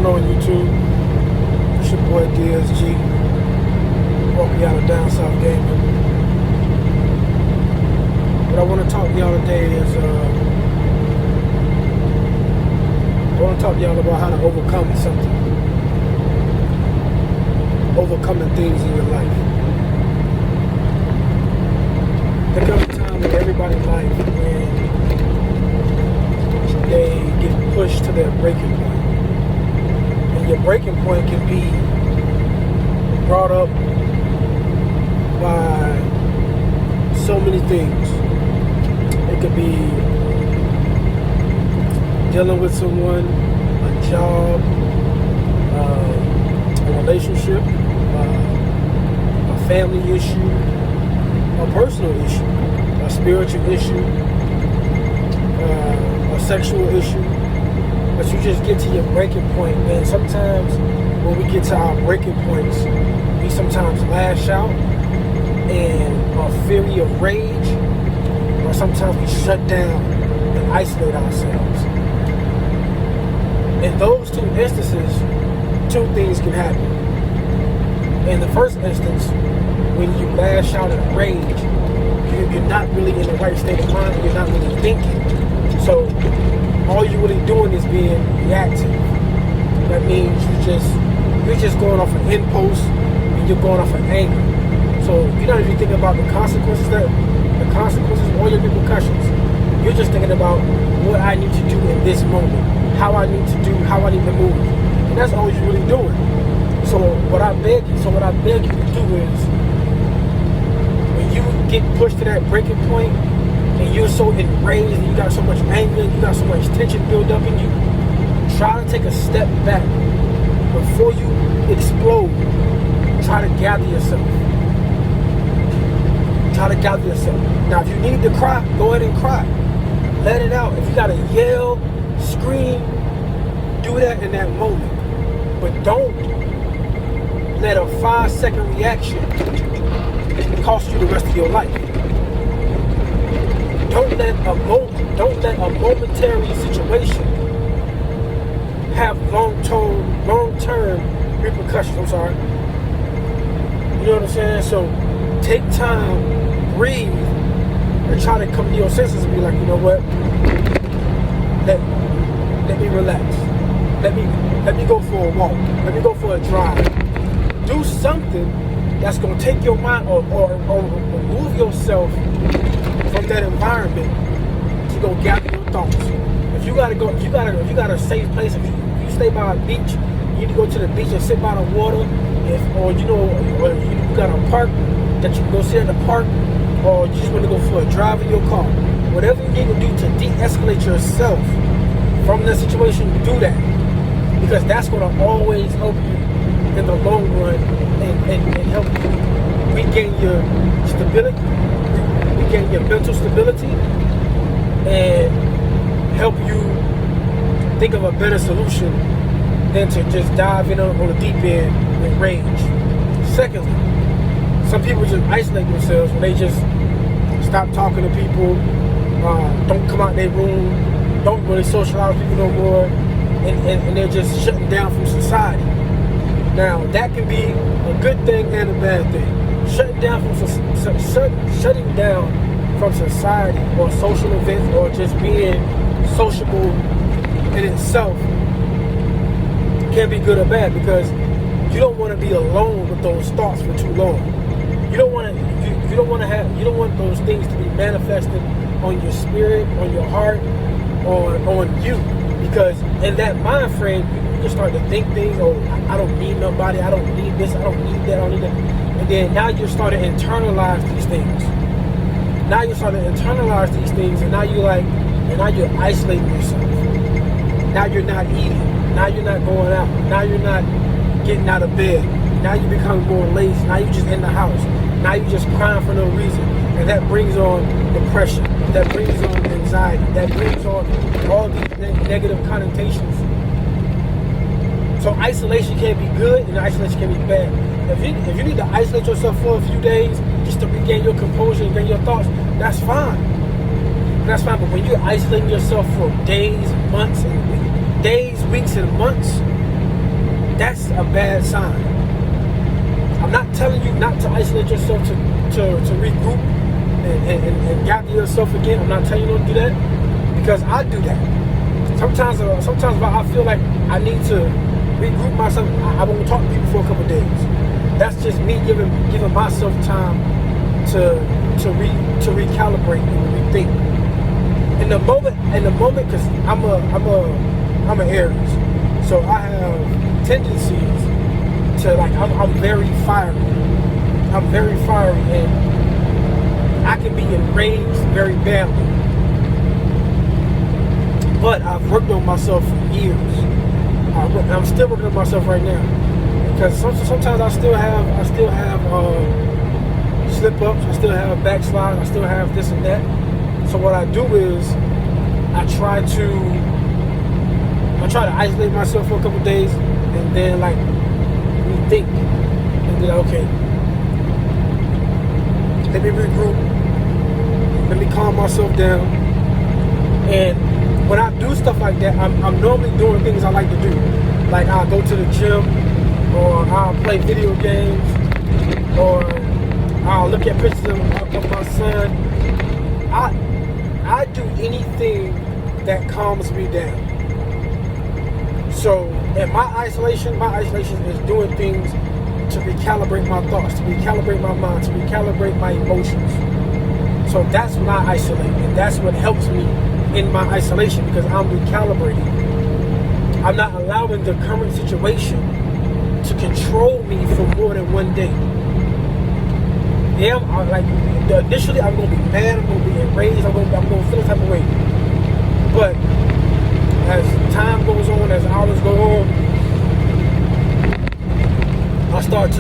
going on YouTube? It's your boy DSG. Walking out of Down South Gaming. What I want to talk to y'all today is I want to talk to y'all about how to overcome something. Overcoming things in your life. There comes a time in everybody's life when they get pushed to their breaking point. And your breaking point can be brought up by so many things. It could be dealing with someone, a job, a relationship, a family issue, a personal issue, a spiritual issue, a sexual issue. But you just get to your breaking point, and sometimes when we get to our breaking points, we sometimes lash out in a fury of rage, or sometimes we shut down and isolate ourselves. In those two instances, two things can happen. In the first instance, when you lash out in rage, you're not really in the right state of mind, you're not really thinking. So all you're really doing is being reactive. That means you're just going off an impulse, and you're going off an anger. So you're not even thinking about the consequences or your repercussions. You're just thinking about what I need to do in this moment, how I need to move. And that's all you're really doing. So what I beg you to do is, when you get pushed to that breaking point and you're so enraged and you got so much anger and you got so much tension built up in you, try to take a step back before you explode. Try to gather yourself. Now, if you need to cry, go ahead and cry. Let it out. If you gotta yell, scream, do that in that moment. But don't let a 5-second reaction cost you the rest of your life. Don't let a momentary situation have long-term repercussions. I'm sorry. You know what I'm saying? So take time, breathe, and try to come to your senses and be like, you know what? Let me relax. Let me go for a walk. Let me go for a drive. Do something that's gonna take your mind or remove yourself from that environment to go gather your thoughts. If you got a safe place, if you stay by a beach, you need to go to the beach and sit by the water. Or you got a park that you can go sit in the park, or you just want to go for a drive in your car. Whatever you need to do to de-escalate yourself from that situation, do that. Because that's going to always help you in the long run and help you regain your stability, regain your mental stability, and help you think of a better solution than to just dive in on the deep end with rage. Secondly, some people just isolate themselves when they just stop talking to people, don't come out their room, don't really socialize with people no more, and they're just shutting down from society. Now, that can be a good thing and a bad thing. Shutting down from society or social events or just being sociable in itself can be good or bad, because you don't want to be alone with those thoughts for too long. You don't want those things to be manifested on your spirit, on your heart, on you. Because in that mind frame, you can start to think things, oh, I don't need nobody, I don't need this, I don't need that, I don't need that. And then now you're starting to internalize these things. And now you're isolating yourself. Now you're not eating. Now you're not going out. Now you're not getting out of bed. Now you become more lazy. Now you're just in the house. Now you're just crying for no reason. And that brings on depression. That brings on anxiety. That brings on all these negative connotations. So isolation can be good and isolation can be bad. If you need to isolate yourself for a few days just to regain your composure and gain your thoughts, that's fine. That's fine. But when you're isolating yourself for days, weeks, and months, that's a bad sign. I'm not telling you not to isolate yourself to regroup and gather yourself again. I'm not telling you to do that, because I do that. Sometimes I feel like I need to regroup myself. I won't talk to people for a couple of days. That's just me giving myself time to recalibrate and rethink. In the moment, because I'm an Aries, so I have tendencies to, like, I'm very fiery. I'm very fiery, and I can be enraged very badly. But I've worked on myself for years. I'm still working on myself right now, because sometimes I still have slip ups, I still have backslide, I still have this and that. So what I do is I try to isolate myself for a couple days, and then, like, rethink and be like, okay, let me regroup, let me calm myself down. And when I do stuff like that, I'm normally doing things I like to do. Like, I'll go to the gym, or I'll play video games, or I'll look at pictures of my son. I do anything that calms me down. So, in my isolation is doing things to recalibrate my thoughts, to recalibrate my mind, to recalibrate my emotions. So that's when I isolate, and that's what helps me in my isolation, because I'm recalibrating. I'm not allowing the current situation to control me for more than one day. Yeah, initially I'm going to be mad, I'm going to be enraged, I'm going to feel the type of way. But as time goes on, as hours go on, I start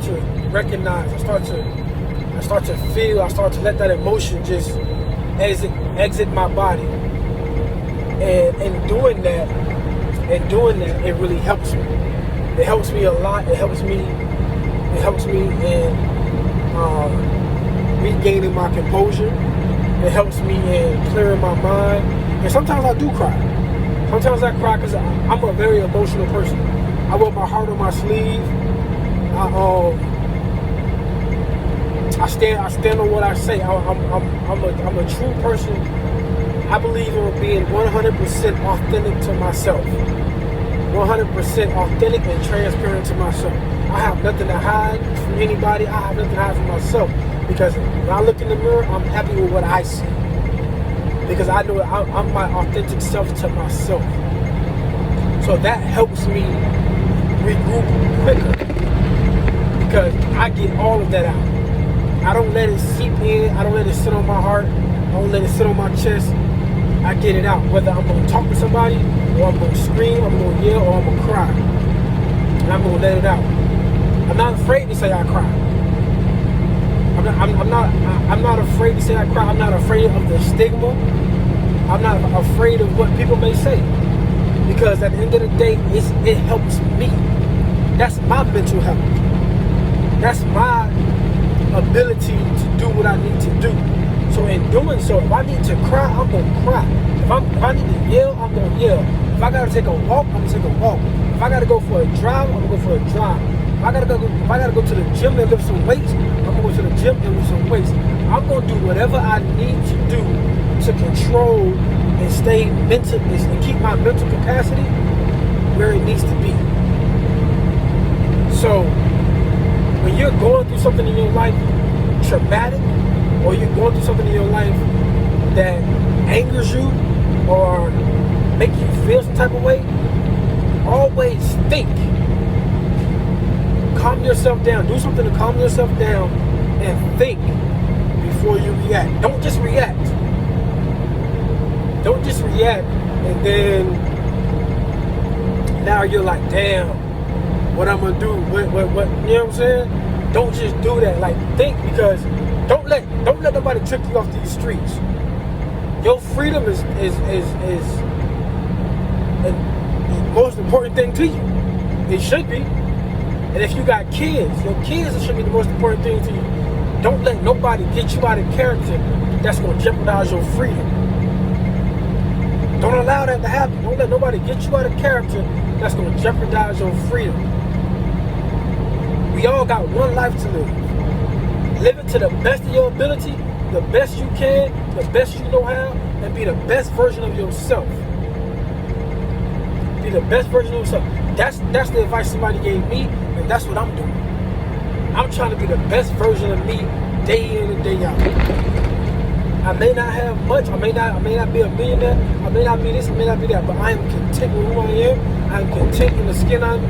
to recognize, I start to feel, I start to let that emotion just exit my body. And in doing that, it really helps me. It helps me a lot. It helps me in regaining my composure. It helps me in clearing my mind. And sometimes I do cry. Sometimes I cry because I'm a very emotional person. I wear my heart on my sleeve. I stand on what I say. I'm a true person. I believe in being 100% authentic to myself. 100% authentic and transparent to myself. I have nothing to hide from anybody. I have nothing to hide from myself. Because when I look in the mirror, I'm happy with what I see. Because I know I'm my authentic self to myself. So that helps me regroup quicker. Because I get all of that out. I don't let it seep in. I don't let it sit on my heart. I don't let it sit on my chest. I get it out. Whether I'm going to talk to somebody, or I'm going to scream, I'm going to yell, or I'm going to cry. And I'm going to let it out. I'm not afraid to say I cry. I'm not afraid to say I cry. I'm not afraid of the stigma. I'm not afraid of what people may say. Because at the end of the day, it helps me. That's my mental health. That's my ability to do what I need to do. So in doing so, if I need to cry, I'm going to cry. If I need to yell, I'm going to yell. If I got to take a walk, I'm going to take a walk. If I got to go for a drive, I'm going to go for a drive. If I got to go to the gym and lift some weights, I'm going to go to the gym and lift some weights. I'm going to do whatever I need to do to control and stay mental and keep my mental capacity where it needs to be. So when you're going through something in your life traumatic, or you're going through something in your life that angers you or make you feel some type of way, always think. Calm yourself down. Do something to calm yourself down and think before you react. Don't just react. Don't just react and then now you're like, damn, what I'm gonna do? What? You know what I'm saying? Don't just do that. Like, think, because don't let nobody trick you off these streets. Your freedom is the most important thing to you. It should be. And if you got kids, your kids should be the most important thing to you. Don't let nobody get you out of character that's going to jeopardize your freedom. Don't allow that that to happen. Don't let nobody get you out of character that's going to jeopardize your freedom. We all got one life to live. Live it to the best of your ability, the best you can, the best you know how, and be the best version of yourself. Be the best version of yourself. That's the advice somebody gave me, and that's what I'm doing. I'm trying to be the best version of me day in and day out. I may not have much, I may not be a millionaire, I may not be this, I may not be that, but I am content with who I am. I am content in the skin I'm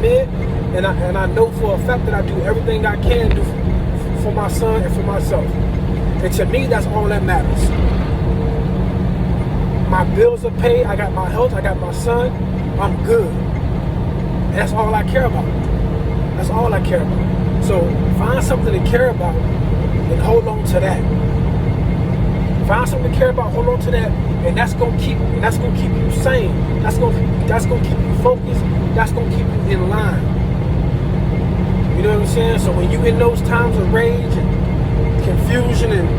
in, and I know for a fact that I do everything I can do for my son and for myself. And to me, that's all that matters. My bills are paid, I got my health, I got my son, I'm good. And that's all I care about. That's all I care about. So find something to care about and hold on to that. Find something to care about, hold on to that, and that's gonna keep you sane. That's gonna keep you focused. That's gonna keep you in line. You know what I'm saying? So when you in those times of rage and confusion and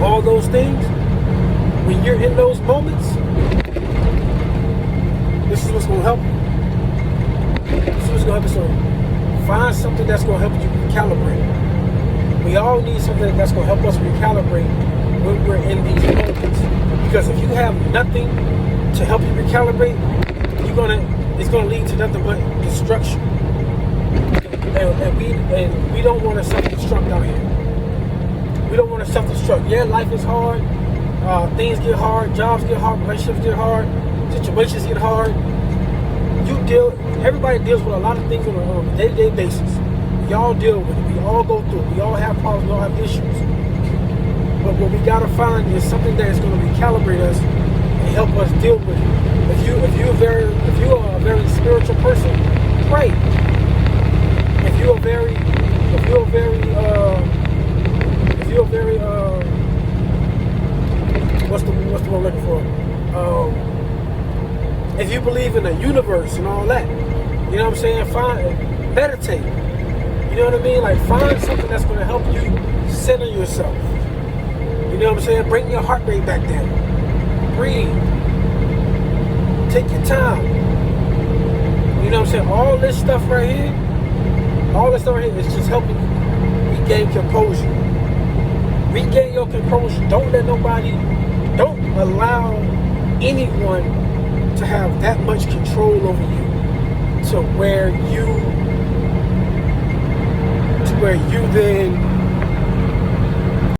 all those things, when you're in those moments, this is what's gonna help you. This is what's gonna help you. So find something that's gonna help you recalibrate. We all need something that's going to help us recalibrate when we're in these moments. Because if you have nothing to help you recalibrate, it's going to lead to nothing but destruction. And we don't want to self-destruct out here. We don't want to self-destruct. Yeah, life is hard. Things get hard. Jobs get hard. Relationships get hard. Situations get hard. Everybody deals with a lot of things on a day-to-day basis. We all deal with it. We all go through it. We all have problems. We all have issues. But what we gotta find is something that is going to recalibrate us and help us deal with it. If you are a very spiritual person, pray. If you're very what's the word I'm looking for? If you believe in the universe and all that, you know what I'm saying? Meditate. You know what I mean? Like, find something that's going to help you center yourself. You know what I'm saying? Bring your heart rate back down. Breathe. Take your time. You know what I'm saying? All this stuff right here is just helping you regain composure. Regain your composure. Don't allow anyone to have that much control over you to where you then